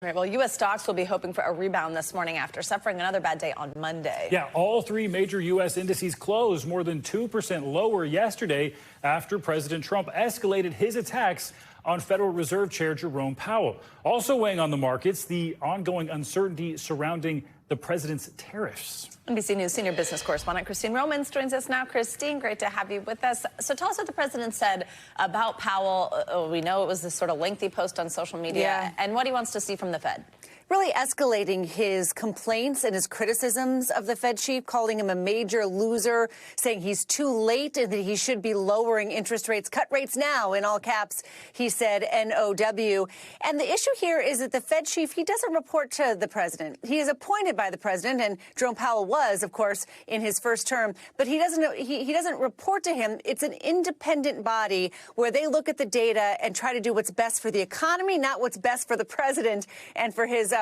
All right, well, U.S. stocks will be hoping for a rebound this morning after suffering another bad day on Monday. Yeah, all three major U.S. indices closed more than 2% lower yesterday after President Trump escalated his attacks on Federal Reserve Chair Jerome Powell. Also weighing on the markets, the ongoing uncertainty surrounding the president's tariffs. NBC News senior business correspondent Christine Romans joins us now. Christine, great to have you with us. So tell us what the president said about Powell. We know it was this sort of lengthy post on social media, and what he wants to see from the Fed. Really escalating his complaints and his criticisms of the Fed chief, calling him a major loser, saying he's too late and that he should be lowering interest rates. Cut rates now, in all caps, he said, NOW. And the issue here is that the Fed chief, he doesn't report to the president. He is appointed by the president, and Jerome Powell was, of course, in his first term. But he doesn't report to him. It's an independent body where they look at the data and try to do what's best for the economy, not what's best for the president and for his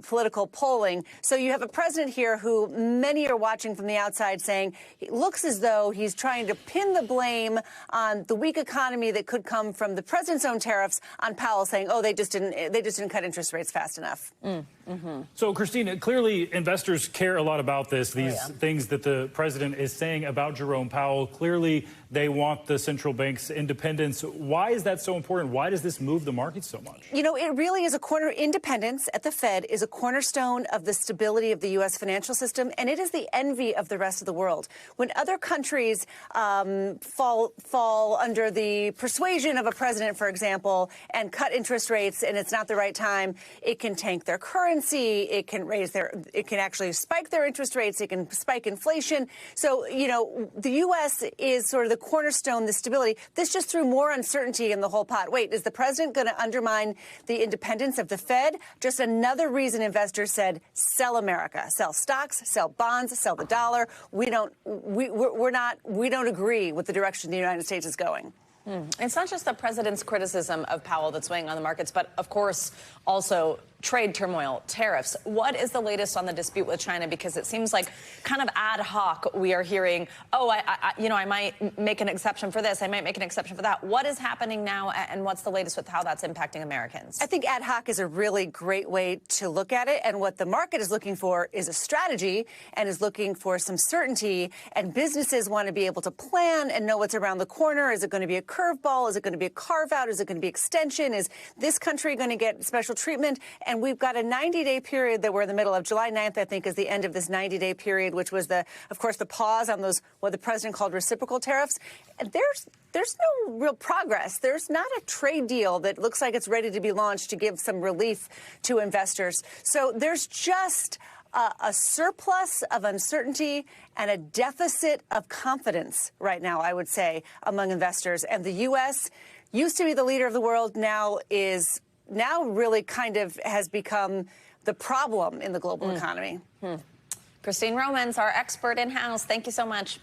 political polling. So you have a president here who many are watching from the outside saying it looks as though he's trying to pin the blame on the weak economy that could come from the president's own tariffs on Powell, saying, oh, they just didn't cut interest rates fast enough. So, Christine, clearly investors care a lot about this, these things that the president is saying about Jerome Powell. Clearly, they want the central bank's independence. Why is that so important? Why does this move the market so much? You know, it really is independence at the Fed is a cornerstone of the stability of the U.S. financial system, and it is the envy of the rest of the world. When other countries fall under the persuasion of a president, for example, and cut interest rates, and it's not the right time, it can tank their currency. It can actually spike their interest rates. It can spike inflation. So, you know, the U.S. is sort of the cornerstone, the stability. This just threw more uncertainty in the whole pot. Wait, is the president going to undermine the independence of the Fed? Just another reason investors said, sell America, sell stocks, sell bonds, sell the dollar. We don't agree with the direction the United States is going. It's not just the president's criticism of Powell that's weighing on the markets, but of course also trade turmoil, tariffs. What is the latest on the dispute with China? Because it seems like kind of ad hoc we are hearing, oh, I might make an exception for this. I might make an exception for that. What is happening now, and what's the latest with how that's impacting Americans? I think ad hoc is a really great way to look at it. And what the market is looking for is a strategy and is looking for some certainty. And businesses want to be able to plan and know what's around the corner. Is it going to be a curveball? Is it going to be a carve out? Is it going to be extension? Is this country going to get special treatment? And we've got a 90-day period that we're in the middle of. July 9th, I think, is the end of this 90-day period, which was, of course, the pause on those, what the president called reciprocal tariffs. And there's no real progress. There's not a trade deal that looks like it's ready to be launched to give some relief to investors. So there's just a surplus of uncertainty and a deficit of confidence right now, I would say, among investors. And the U.S. used to be the leader of the world, now really kind of has become the problem in the global economy. Christine Romans, our expert in-house. Thank you so much.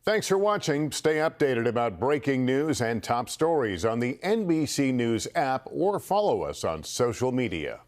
Thanks for watching. Stay updated about breaking news and top stories on the NBC News app or follow us on social media.